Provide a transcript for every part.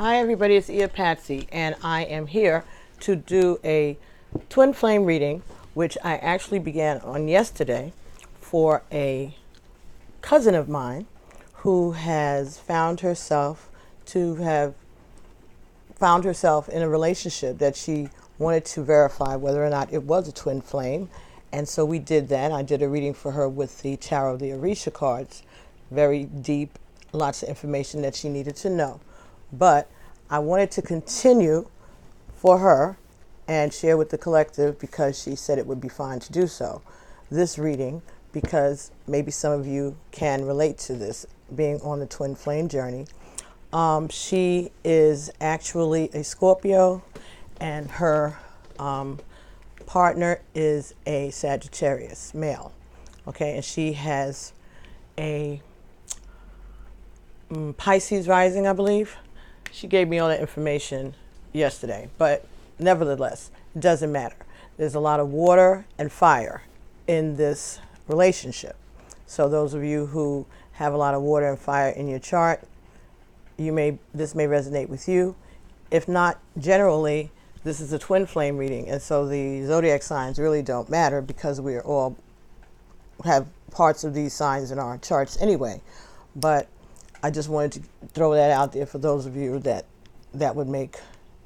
Hi everybody, it's Ia Patsy, and I am here to do a twin flame reading, which I actually began on yesterday for a cousin of mine who has found herself in a relationship that she wanted to verify whether or not it was a twin flame. And so we did that. I did a reading for her with the tarot of the Orisha cards. Very deep, lots of information that she needed to know. But I wanted to continue for her and share with the collective, because she said it would be fine to do so, this reading, because maybe some of you can relate to this, being on the twin flame journey. She is actually a Scorpio, and her partner is a Sagittarius male. Okay, and she has a Pisces rising, I believe. She gave me all that information yesterday, but nevertheless, it doesn't matter. There's a lot of water and fire in this relationship. So those of you who have a lot of water and fire in your chart, this may resonate with you. If not, generally, this is a twin flame reading, and so the zodiac signs really don't matter, because we all have parts of these signs in our charts anyway. But I just wanted to throw that out there for those of you that would make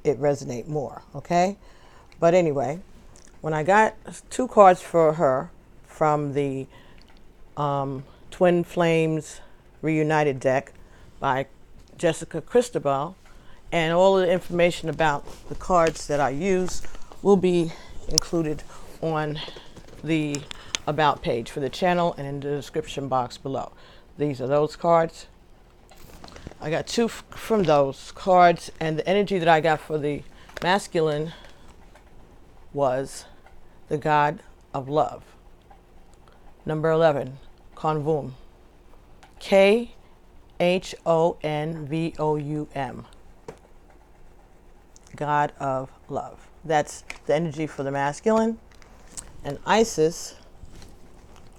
it resonate more, okay? But anyway, when I got 2 cards for her from the Twin Flames Reunited deck by Jessica CHRISTABEL, and all of the information about the cards that I use will be included on the About page for the channel and in the description box below. These are those cards. I got 2 from those cards, and the energy that I got for the masculine was the God of Love. Number 11, Konvoum. K-H-O-N-V-O-U-M. God of Love. That's the energy for the masculine. And Isis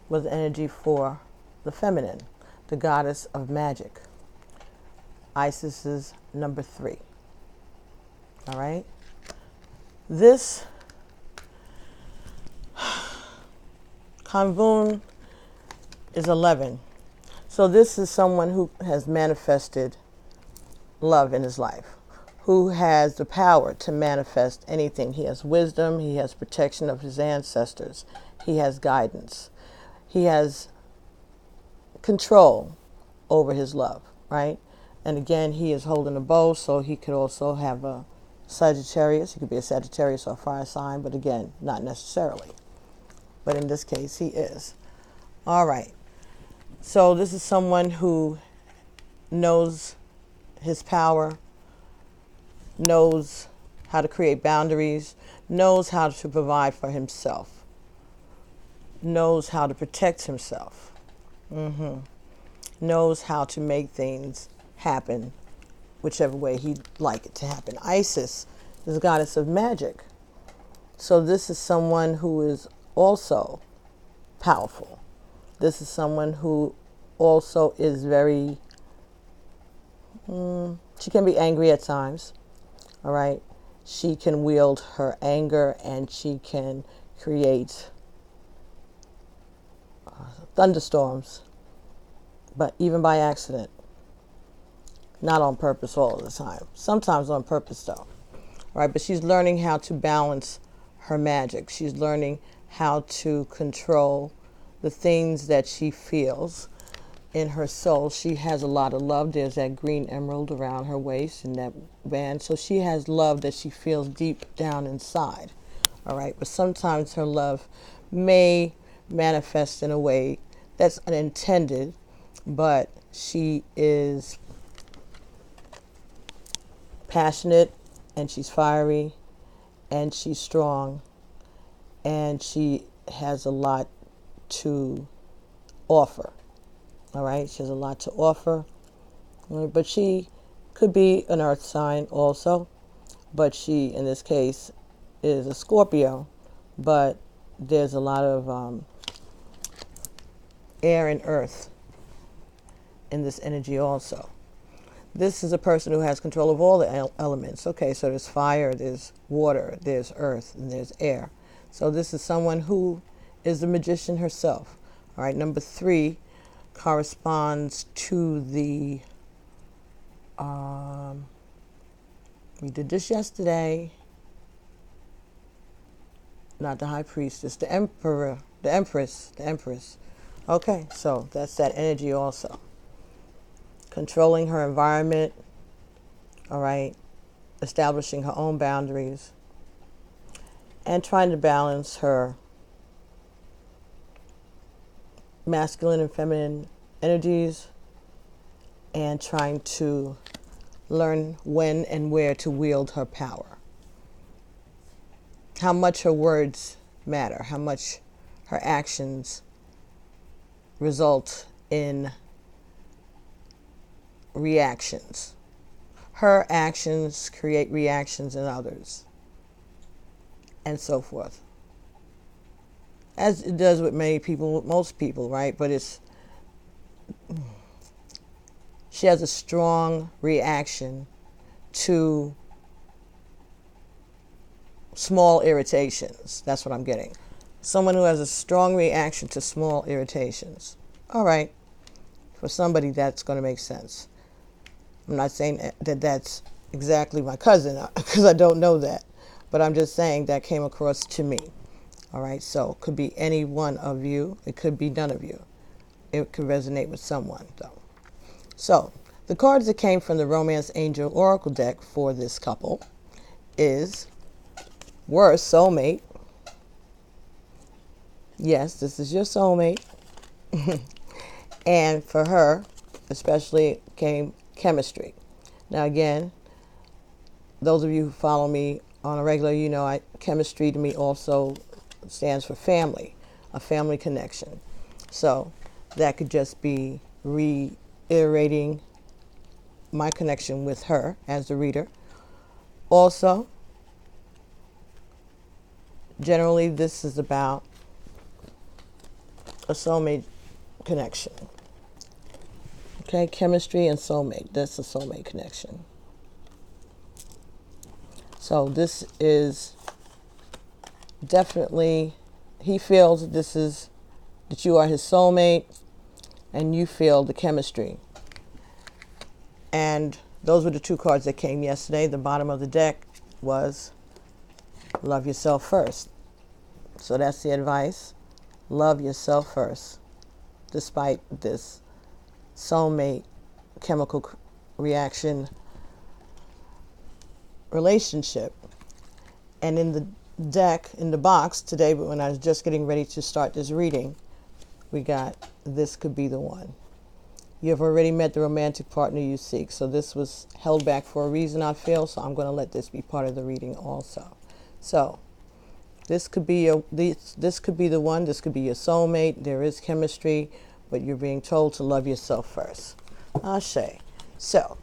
was the energy for the feminine, the goddess of magic. Isis is number 3. All right. This Konvoum is 11. So this is someone who has manifested love in his life, who has the power to manifest anything. He has wisdom. He has protection of his ancestors. He has guidance. He has control over his love, right? And again, he is holding a bow, so he could also have a Sagittarius. He could be a Sagittarius or a fire sign, but again, not necessarily. But in this case, he is. All right. So this is someone who knows his power, knows how to create boundaries, knows how to provide for himself, knows how to protect himself, knows how to make things happen whichever way he'd like it to happen. Isis is a goddess of magic. So this is someone who is also powerful. This is someone who also is very, she can be angry at times, all right? She can wield her anger, and she can create thunderstorms, but even by accident. Not on purpose all of the time. Sometimes on purpose, though. All right, but she's learning how to balance her magic. She's learning how to control the things that she feels in her soul. She has a lot of love. There's that green emerald around her waist and that band. So she has love that she feels deep down inside. All right, but sometimes her love may manifest in a way that's unintended, but she is passionate, and she's fiery, and she's strong, and she has a lot to offer. All right, she has a lot to offer, but she could be an earth sign also, but she, in this case, is a Scorpio, but there's a lot of air and earth in this energy also. This is a person who has control of all the elements. Okay, so there's fire, there's water, there's earth, and there's air. So this is someone who is the magician herself. All right, number 3 corresponds to the, we did this yesterday, not the high priestess, the emperor, the empress. Okay, so that's that energy also. Controlling her environment, all right, establishing her own boundaries, and trying to balance her masculine and feminine energies, and trying to learn when and where to wield her power. How much her words matter, how much her actions result in reactions. Her actions create reactions in others, and so forth. As it does with many people, most people, right? But she has a strong reaction to small irritations. That's what I'm getting. Someone who has a strong reaction to small irritations. All right. For somebody, that's going to make sense. I'm not saying that that's exactly my cousin, because I don't know that. But I'm just saying that came across to me. All right, so it could be any one of you. It could be none of you. It could resonate with someone, though. So the cards that came from the Romance Angel Oracle deck for this couple is Worst Soulmate. Yes, this is your soulmate. And for her, especially, came Chemistry. Now again, those of you who follow me on a regular, you know, chemistry to me also stands for family, a family connection. So that could just be reiterating my connection with her as the reader. Also, generally this is about a soulmate connection. Okay, chemistry and soulmate. That's a soulmate connection. So this is definitely, he feels that you are his soulmate, and you feel the chemistry. And those were the 2 cards that came yesterday. The bottom of the deck was love yourself first. So that's the advice. Love yourself first, despite this soulmate chemical reaction relationship. And in the deck, in the box today, when I was just getting ready to start this reading, we got this could be the one. You have already met the romantic partner you seek. So this was held back for a reason, I feel, so I'm going to let this be part of the reading also. So this could be this could be the one. This could be your soulmate. There is chemistry, but you're being told to love yourself first. Ashe. So,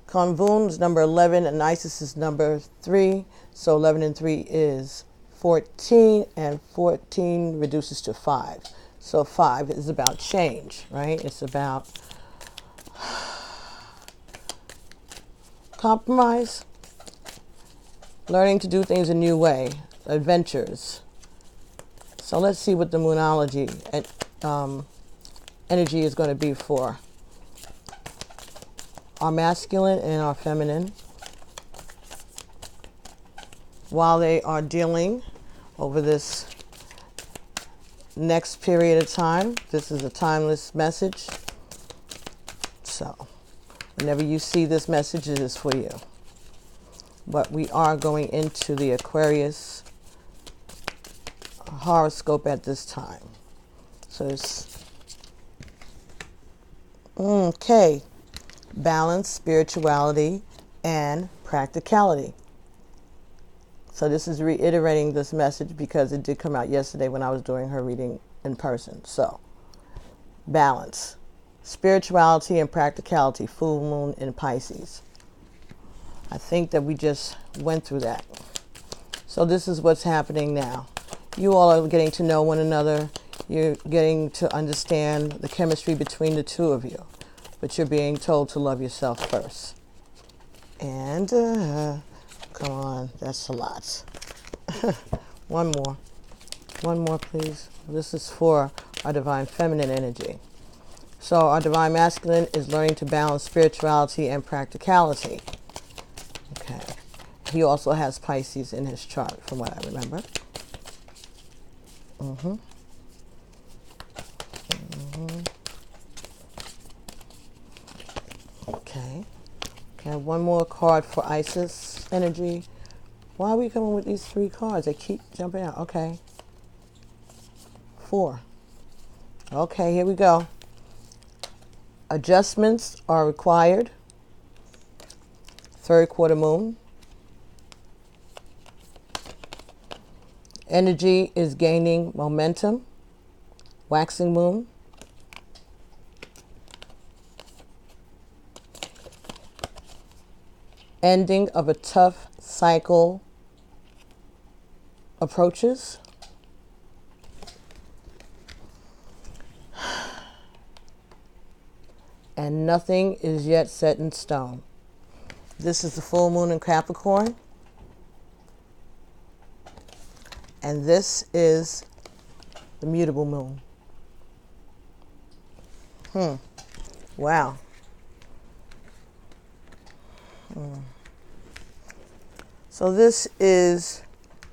Convun is number 11, and Isis is number 3. So 11 and 3 is 14, and 14 reduces to 5. So 5 is about change, right? It's about compromise, learning to do things a new way, adventures. So let's see what the Moonology energy is going to be for our masculine and our feminine while they are dealing over this next period of time. This is a timeless message. So whenever you see this message, it is for you. But we are going into the Aquarius horoscope at this time. So it's okay. Balance, spirituality, and practicality. So this is reiterating this message because it did come out yesterday when I was doing her reading in person. So, balance, spirituality, and practicality, full moon in Pisces. I think that we just went through that. So this is what's happening now. You all are getting to know one another. You're getting to understand the chemistry between the two of you. but you're being told to love yourself first. And come on, that's a lot. One more please. This is for our divine feminine energy. So our divine masculine is learning to balance spirituality and practicality. Okay. He also has Pisces in his chart, from what I remember. Okay. Okay, one more card for Isis energy. Why are we coming with these 3 cards? They keep jumping out. Okay. 4. Okay, here we go. Adjustments are required. 3rd quarter moon. Energy is gaining momentum. Waxing moon. Ending of a tough cycle approaches. And nothing is yet set in stone. This is the full moon in Capricorn. And this is the mutable moon. Wow. So this is,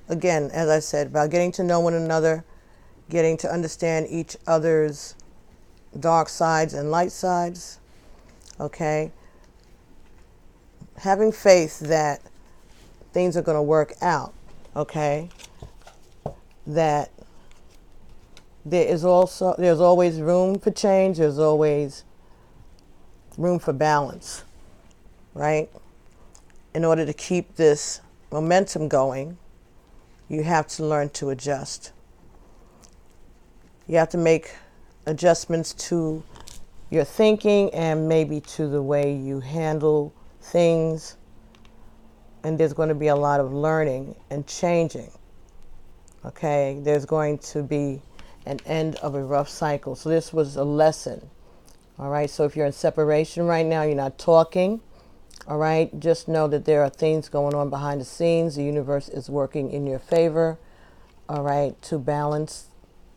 again, as I said, about getting to know one another, getting to understand each other's dark sides and light sides, okay? Having faith that things are going to work out, okay? That there's always room for change, there's always room for balance, right? In order to keep this momentum going, you have to learn to adjust. You have to make adjustments to your thinking and maybe to the way you handle things. And there's going to be a lot of learning and changing. Okay, there's going to be an end of a rough cycle. So this was a lesson. All right, so if you're in separation right now, you're not talking. All right, just know that there are things going on behind the scenes. The universe is working in your favor, all right, to balance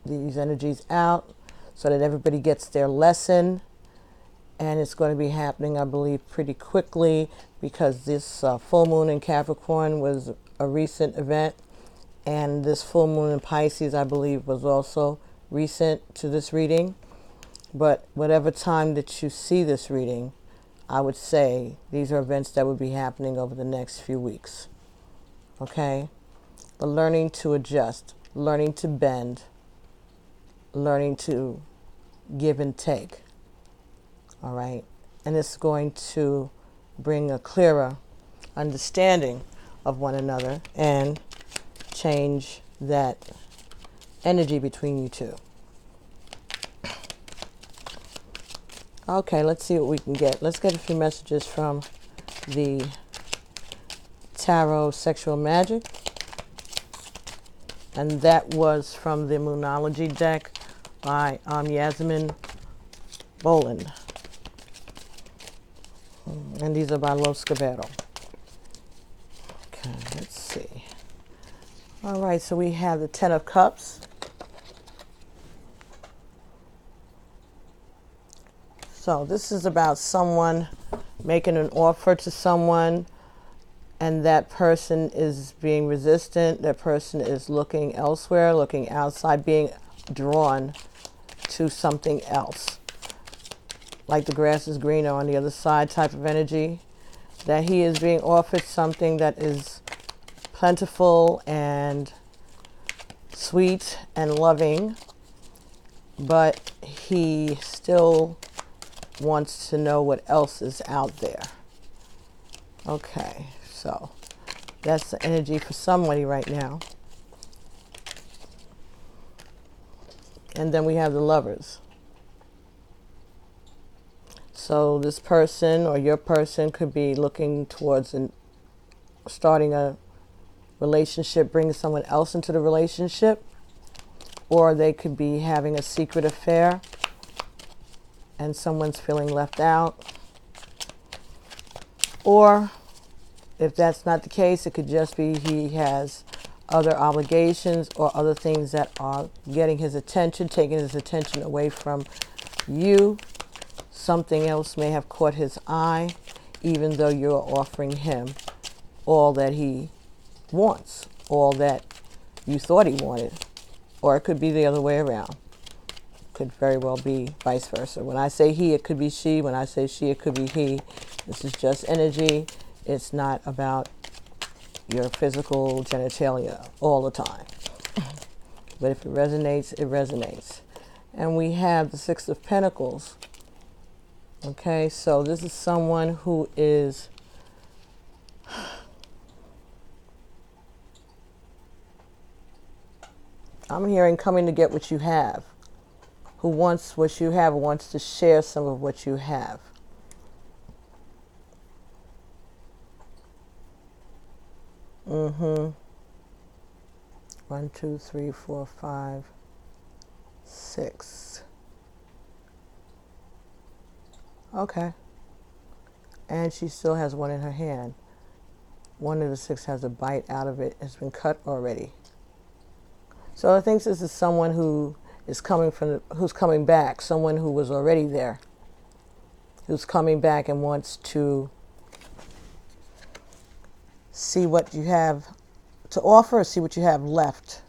these energies out so that everybody gets their lesson. And it's going to be happening, I believe, pretty quickly, because this full moon in Capricorn was a recent event. And this full moon in Pisces, I believe, was also recent to this reading. But whatever time that you see this reading, I would say these are events that would be happening over the next few weeks. Okay? But learning to adjust, learning to bend, learning to give and take. All right? And it's going to bring a clearer understanding of one another and change that energy between you two. Okay, let's see what we can get. Let's get a few messages from the Tarot Sexual Magic. And that was from the Moonology deck by Yasmin Boland. And these are by Los Cabero. Okay, let's see. All right, so we have the Ten of Cups. So this is about someone making an offer to someone, and that person is being resistant. That person is looking elsewhere, looking outside, being drawn to something else. Like the grass is greener on the other side type of energy. That he is being offered something that is plentiful and sweet and loving, but he still wants to know what else is out there. Okay, so that's the energy for somebody right now. And then we have the Lovers. So this person or your person could be looking towards starting a relationship, bringing someone else into the relationship, or they could be having a secret affair. and someone's feeling left out. Or if that's not the case, it could just be he has other obligations or other things that are getting his attention, taking his attention away from you. Something else may have caught his eye, even though you're offering him all that he wants, all that you thought he wanted. Or it could be the other way around. Could very well be vice versa. When I say he, it could be she. When I say she, it could be he. This is just energy. It's not about your physical genitalia all the time. But if it resonates, it resonates. And we have the Six of Pentacles. Okay, so this is someone who is I'm hearing coming to get what you have. Who wants what you have, wants to share some of what you have. Mm-hmm. 1, 2, 3, 4, 5, 6. Okay. And she still has one in her hand. One of the 6 has a bite out of it. It's been cut already. So I think this is someone who is who's coming back, someone who was already there, who's coming back and wants to see what you have to offer, or see what you have left.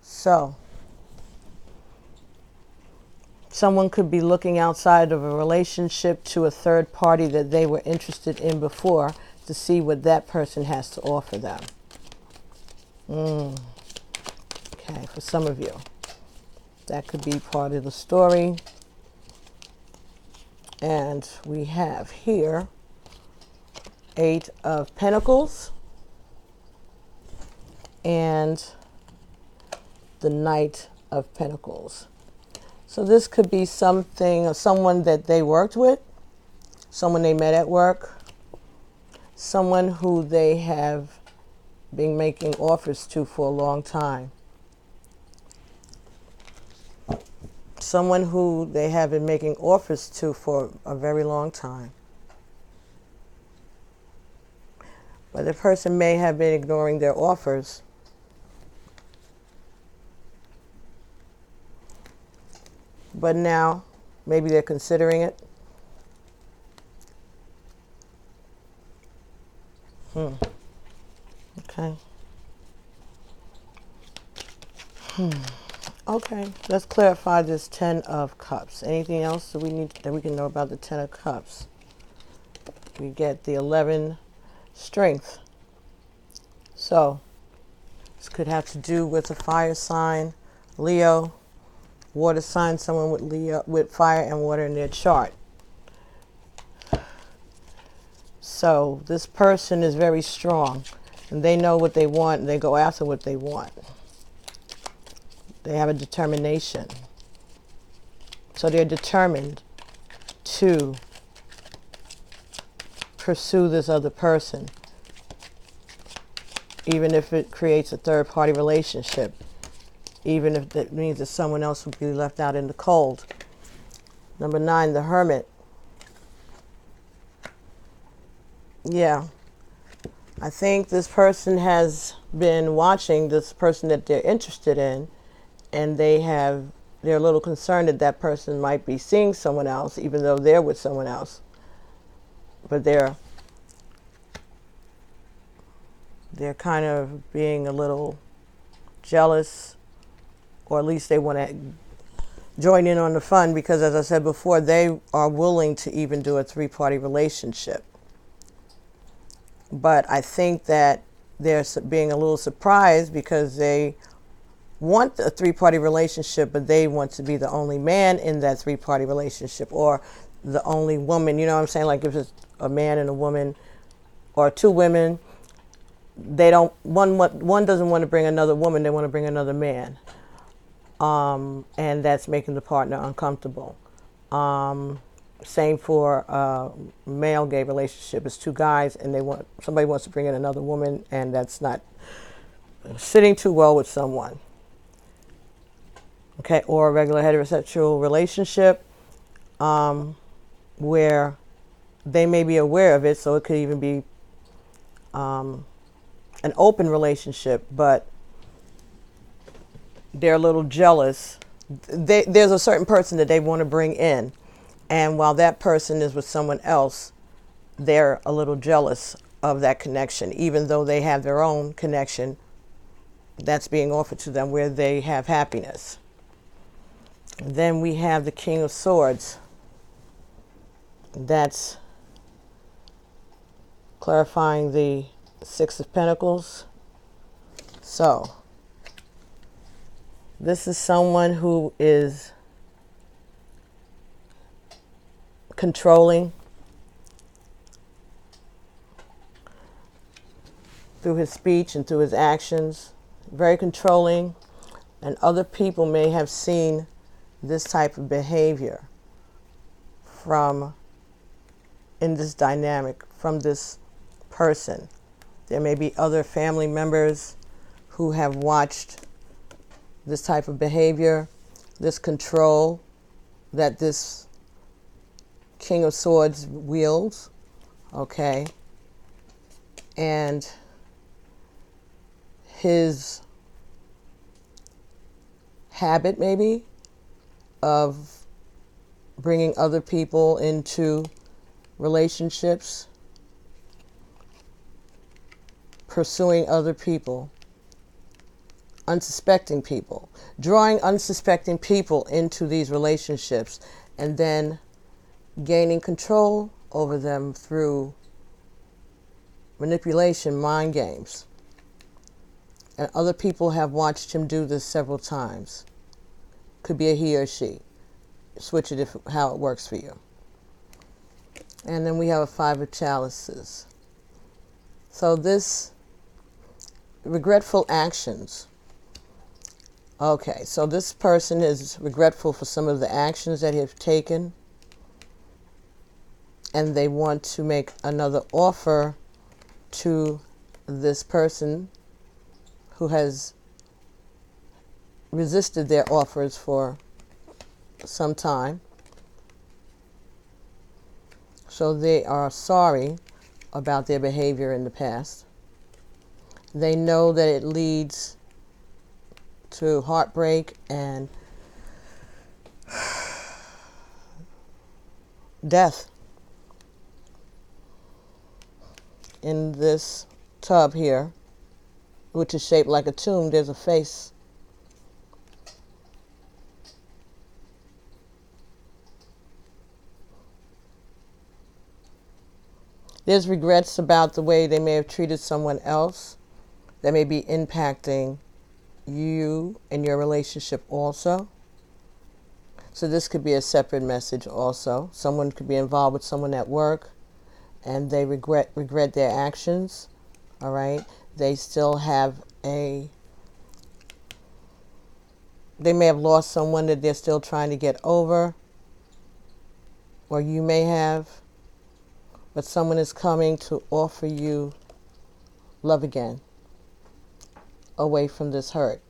So someone could be looking outside of a relationship to a third party that they were interested in before to see what that person has to offer them. Okay, for some of you, that could be part of the story. And we have here 8 of Pentacles and the Knight of Pentacles. So this could be something, or someone that they worked with, someone they met at work, someone who they have been making offers to for a long time. Someone who they have been making offers to for a very long time. But the person may have been ignoring their offers. But now, maybe they're considering it. Okay. Okay, let's clarify this 10 of Cups. Anything else that we can know about the 10 of Cups? We get the 11 Strength. So this could have to do with a fire sign, Leo, water sign, someone with Leo, with fire and water in their chart. So this person is very strong, and they know what they want, and they go after what they want. They have a determination. So they're determined to pursue this other person, even if it creates a third-party relationship, even if that means that someone else will be left out in the cold. Number 9, the Hermit. Yeah. I think this person has been watching this person that they're interested in, and they're a little concerned that that person might be seeing someone else, even though they're with someone else. But they're kind of being a little jealous, or at least they want to join in on the fun, because as I said before, they are willing to even do a 3-party relationship. But I think that they're being a little surprised because they want a 3-party relationship, but they want to be the only man in that 3-party relationship, or the only woman. You know what I'm saying? Like if it's a man and a woman, or 2 women, they don't, one doesn't want to bring another woman, they want to bring another man. And that's making the partner uncomfortable. Same for male gay relationship. It's 2 guys and somebody wants to bring in another woman, and that's not sitting too well with someone. okay, or a regular heterosexual relationship, where they may be aware of it, so it could even be an open relationship, but they're a little jealous. There's a certain person that they want to bring in, and while that person is with someone else, they're a little jealous of that connection, even though they have their own connection that's being offered to them where they have happiness. Then we have the King of Swords. That's clarifying the Six of Pentacles. So this is someone who is controlling through his speech and through his actions, very controlling, and other people may have seen this type of behavior in this dynamic from this person. There may be other family members who have watched this type of behavior, this control that this King of Swords wields, okay? And his habit maybe of bringing other people into relationships, pursuing other people, unsuspecting people, drawing unsuspecting people into these relationships, and then gaining control over them through manipulation, mind games. And other people have watched him do this several times. Could be a he or she. Switch it how it works for you. And then we have a Five of Chalices. So this regretful actions. Okay, so this person is regretful for some of the actions that he has taken, and they want to make another offer to this person who has resisted their offers for some time. So they are sorry about their behavior in the past. They know that it leads to heartbreak and death. In this tub here, which is shaped like a tomb, there's a face. There's regrets about the way they may have treated someone else that may be impacting you and your relationship also. So this could be a separate message also. Someone could be involved with someone at work and they regret their actions, all right? They still have they may have lost someone that they're still trying to get over, or you may have, but someone is coming to offer you love again, away from this hurt.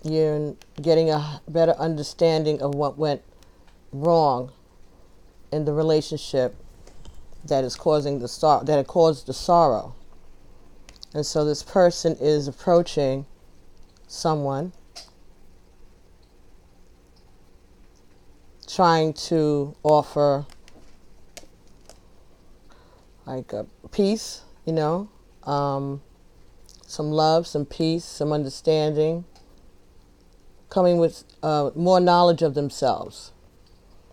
You're getting a better understanding of what went wrong in the relationship that is causing that had caused the sorrow. And so this person is approaching someone, trying to offer like a peace, you know, some love, some peace, some understanding, coming with more knowledge of themselves.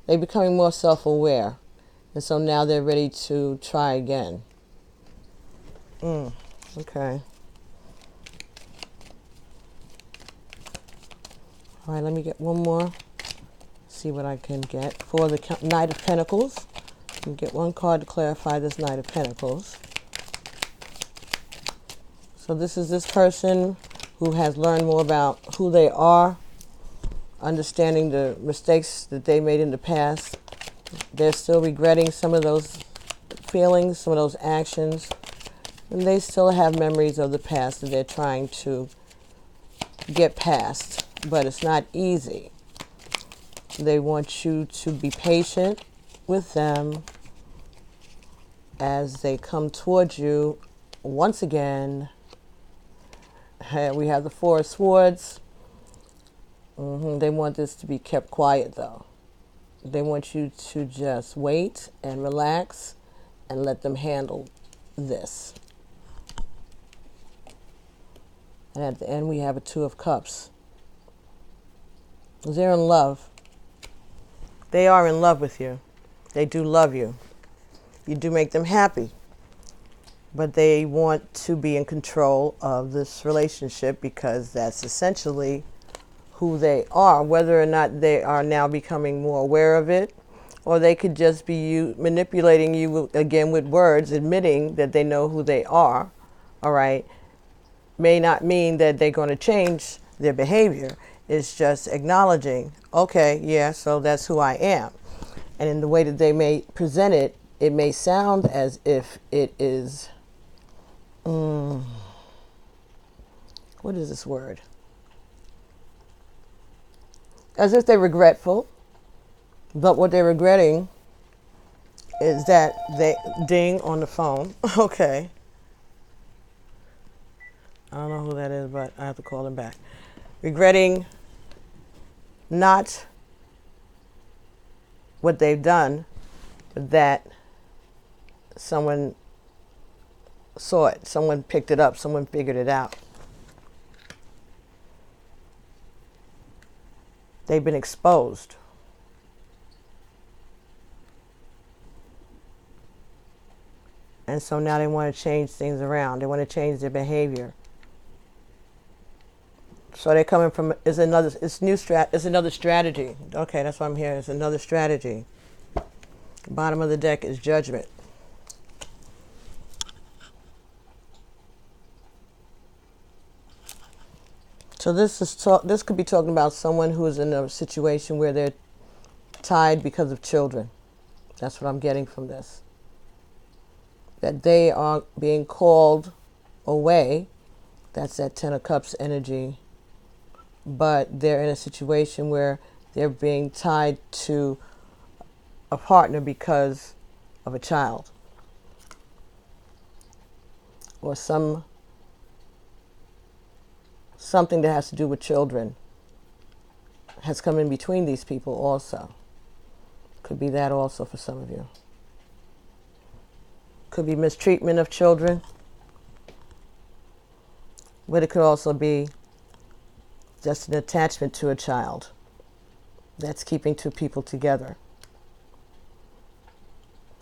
They're becoming more self-aware. And so now they're ready to try again. Okay. All right, let me get one more. See what I can get for the Knight of Pentacles. Let me get one card to clarify this Knight of Pentacles. So this is this person who has learned more about who they are, understanding the mistakes that they made in the past. They're still regretting some of those feelings, some of those actions, and they still have memories of the past that they're trying to get past, but it's not easy. They want you to be patient with them as they come towards you once again. We have the Four of Swords. They want this to be kept quiet, though. They want you to just wait and relax and let them handle this. And at the end, we have a Two of Cups. They're in love. They are in love with you. They do love you. You do make them happy. But they want to be in control of this relationship because that's essentially who they are. Whether or not they are now becoming more aware of it, or they could just be manipulating you again with words, admitting that they know who they are, all right, may not mean that they're going to change their behavior. It's just acknowledging, okay, yeah, so that's who I am. And in the way that they may present it, it may sound as if it is, what is this word? As if they're regretful, but what they're regretting is that they ding on the phone. Okay. I don't know who that is, but I have to call them back. Regretting not what they've done, but that someone saw it, someone picked it up, someone figured it out. They've been exposed. And so now they want to change things around. They want to change their behavior. So they're coming from, it's another strategy. Okay, that's why I'm here. It's another strategy. Bottom of the deck is Judgment. So this could be talking about someone who is in a situation where they're tied because of children. That's what I'm getting from this. That they are being called away. That's that Ten of Cups energy. But they're in a situation where they're being tied to a partner because of a child. Or something that has to do with children has come in between these people also. Could be that also for some of you. Could be mistreatment of children. But it could also be just an attachment to a child that's keeping two people together.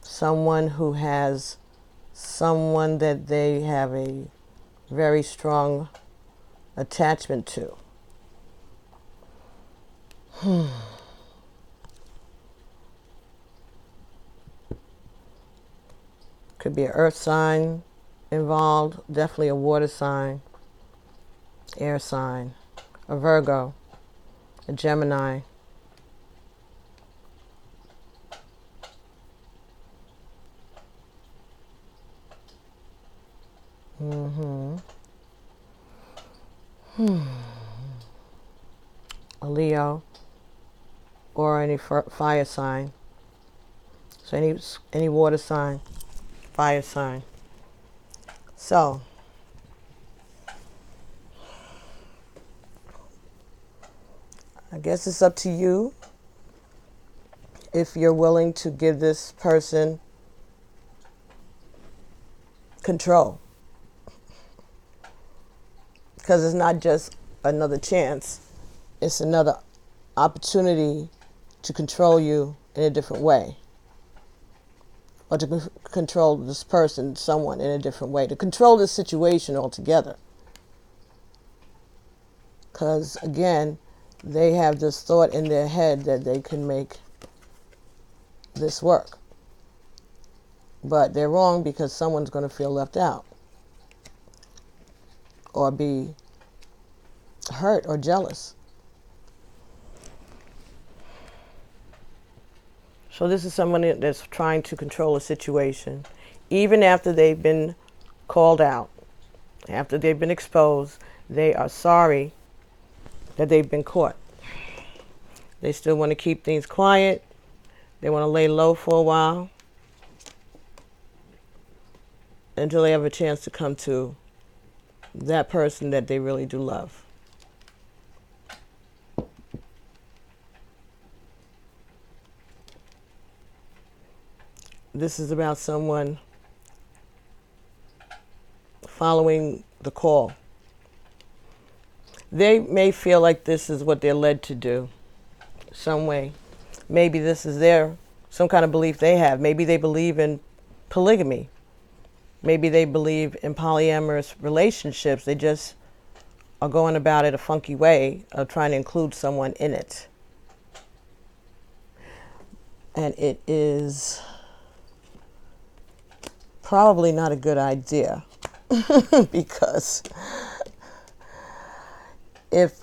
Someone who has someone that they have a very strong attachment to. Could be an earth sign involved, definitely a water sign, air sign, a Virgo, a Gemini. A Leo, or any fire sign. So any water sign, fire sign. So I guess it's up to you if you're willing to give this person control. Because it's not just another chance, it's another opportunity to control you in a different way. Or to control this person, someone, in a different way. To control this situation altogether. Because, again, they have this thought in their head that they can make this work. But they're wrong because someone's going to feel left out. Or be hurt or jealous. So this is someone that's trying to control a situation. Even after they've been called out, after they've been exposed, they are sorry that they've been caught. They still want to keep things quiet. They want to lay low for a while until they have a chance to come to that person that they really do love. This is about someone following the call. They may feel like this is what they're led to do some way. Maybe this is some kind of belief they have. Maybe they believe in polygamy. Maybe they believe in polyamorous relationships. They just are going about it a funky way of trying to include someone in it. And it is probably not a good idea because if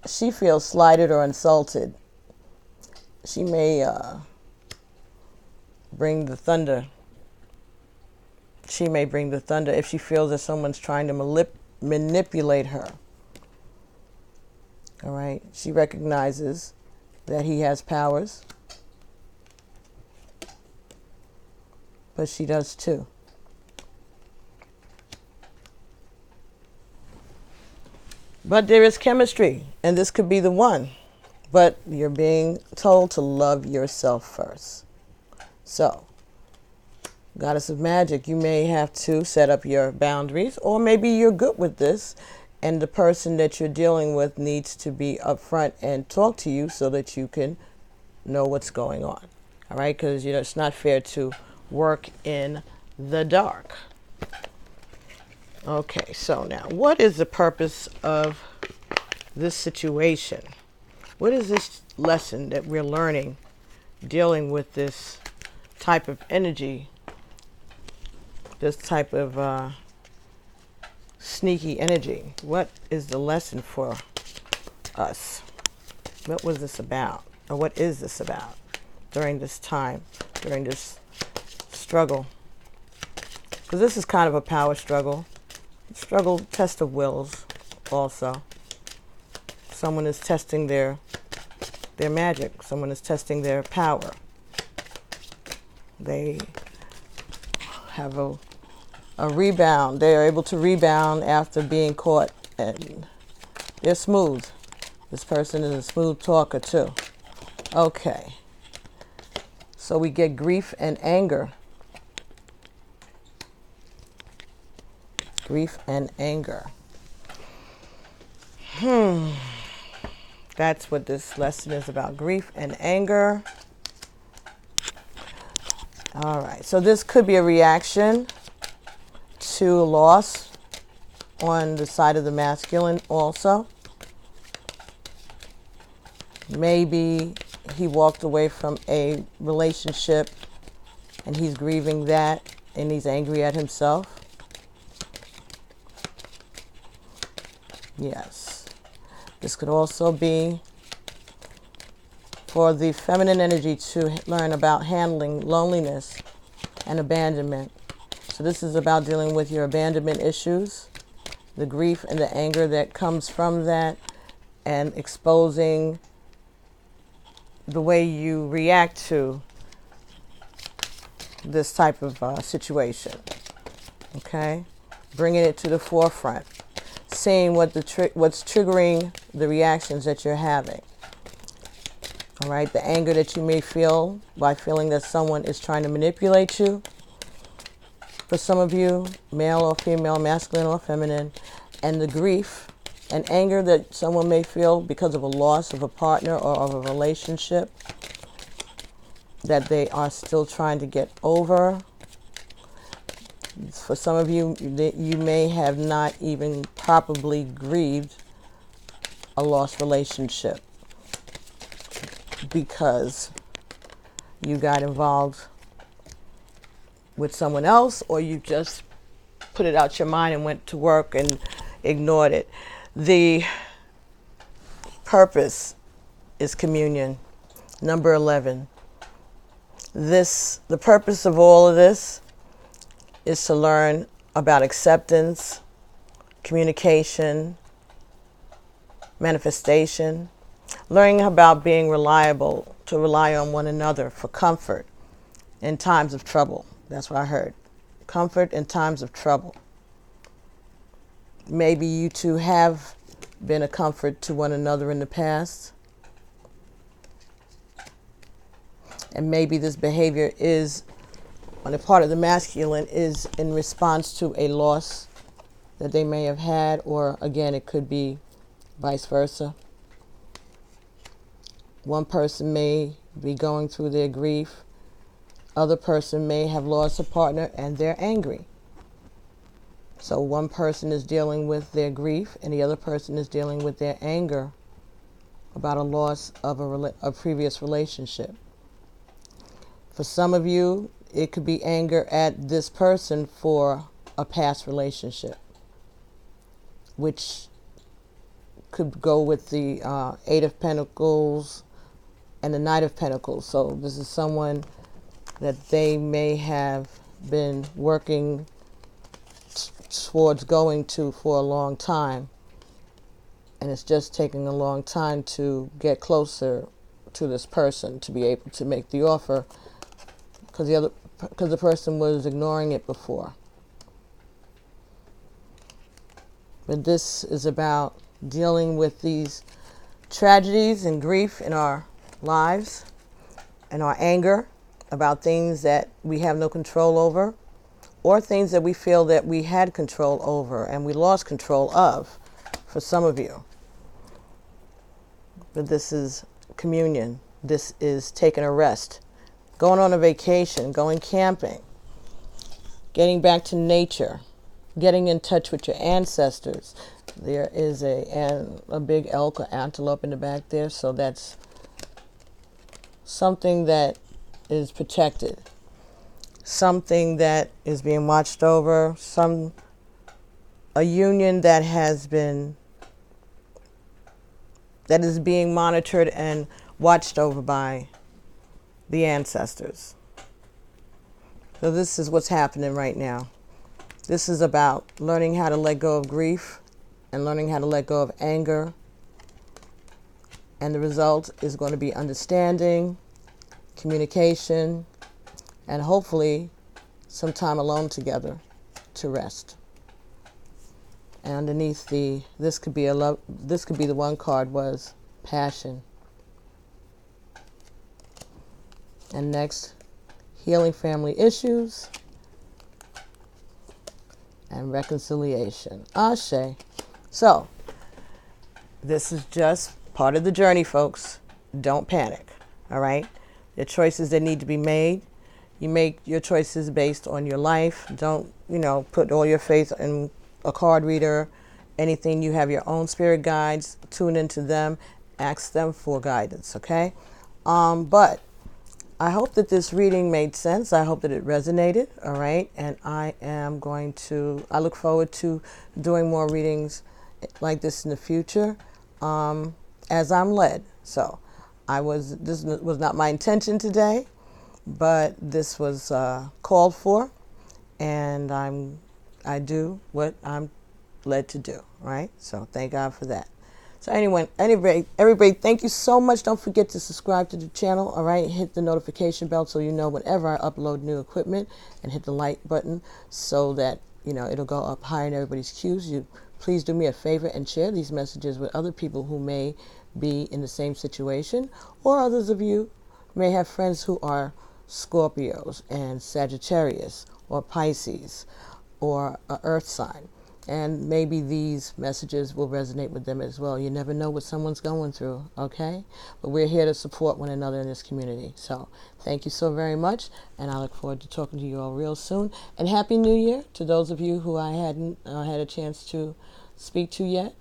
she feels slighted or insulted, she may bring the thunder. She may bring the thunder if she feels that someone's trying to manipulate her. All right? She recognizes that he has powers, but she does too. But there is chemistry, and this could be the one. But you're being told to love yourself first. So, Goddess of Magic, you may have to set up your boundaries, or maybe you're good with this, and the person that you're dealing with needs to be upfront and talk to you so that you can know what's going on. All right? Because, it's not fair to work in the dark. Okay, so now, what is the purpose of this situation? What is this lesson that we're learning dealing with this type of energy, this type of sneaky energy? What is the lesson for us? What was this about? Or what is this about during this time, during this struggle? Because this is kind of a power struggle. Struggle, test of wills also. Someone is testing their magic. Someone is testing their power. They have a rebound. They are able to rebound after being caught, and they're smooth. This person is a smooth talker too. Okay. So we get grief and anger. Grief and anger. That's what this lesson is about. Grief and anger. All right. So this could be a reaction to loss on the side of the masculine also. Maybe he walked away from a relationship and he's grieving that and he's angry at himself. Yes. This could also be for the feminine energy to learn about handling loneliness and abandonment. So this is about dealing with your abandonment issues, the grief and the anger that comes from that, and exposing the way you react to this type of situation. Okay? Bringing it to the forefront. Seeing what's triggering the reactions that you're having. All right, the anger that you may feel by feeling that someone is trying to manipulate you. For some of you, male or female, masculine or feminine, and the grief and anger that someone may feel because of a loss of a partner or of a relationship that they are still trying to get over. For some of you, you may have not even properly grieved a lost relationship because you got involved with someone else, or you just put it out your mind and went to work and ignored it. The purpose is communion. Number 11. The purpose of all of this is to learn about acceptance, communication, manifestation, learning about being reliable, to rely on one another for comfort in times of trouble. That's what I heard. Comfort in times of trouble. Maybe you two have been a comfort to one another in the past. And maybe this behavior is, on the part of the masculine, is in response to a loss that they may have had, or again, it could be vice versa. One person may be going through their grief. Other person may have lost a partner and they're angry. So one person is dealing with their grief and the other person is dealing with their anger about a loss of a previous relationship. For some of you, it could be anger at this person for a past relationship, which could go with the Eight of Pentacles and the Knight of Pentacles. So this is someone that they may have been working towards going to for a long time, and it's just taking a long time to get closer to this person to be able to make the offer, because the person was ignoring it before. But this is about dealing with these tragedies and grief in our lives and our anger about things that we have no control over, or things that we feel that we had control over and we lost control of for some of you. But this is communion. This is taking a rest, going on a vacation, going camping, getting back to nature, getting in touch with your ancestors. There is a big elk or antelope in the back there, so that's something that is protected, something that is being watched over, a union that is being monitored and watched over by the ancestors. So this is what's happening right now. This is about learning how to let go of grief and learning how to let go of anger. And the result is going to be understanding, communication, and hopefully some time alone together to rest. And underneath this could be the one card was passion. And next, healing family issues and reconciliation. Ashe. So, this is just part of the journey, folks. Don't panic, all right? The choices that need to be made, you make your choices based on your life. Don't, put all your faith in a card reader, anything. You have your own spirit guides. Tune into them. Ask them for guidance, okay? But I hope that this reading made sense. I hope that it resonated, all right? And I look forward to doing more readings like this in the future, as I'm led. So this was not my intention today, but this was called for, and I do what I'm led to do, right? So thank God for that. So anyway, everybody, thank you so much. Don't forget to subscribe to the channel, all right? Hit the notification bell so you know whenever I upload new equipment, and hit the like button so that, it'll go up higher in everybody's queues. Please do me a favor and share these messages with other people who may be in the same situation, or others of you may have friends who are Scorpios and Sagittarius or Pisces or an earth sign. And maybe these messages will resonate with them as well. You never know what someone's going through, okay? But we're here to support one another in this community. So thank you so very much, and I look forward to talking to you all real soon. And Happy New Year to those of you who I hadn't had a chance to speak to yet.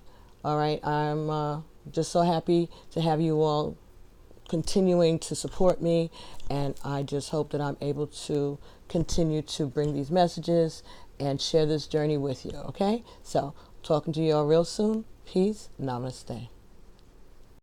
All right, I'm just so happy to have you all continuing to support me, and I just hope that I'm able to continue to bring these messages and share this journey with you, okay? So, talking to you all real soon. Peace. Namaste.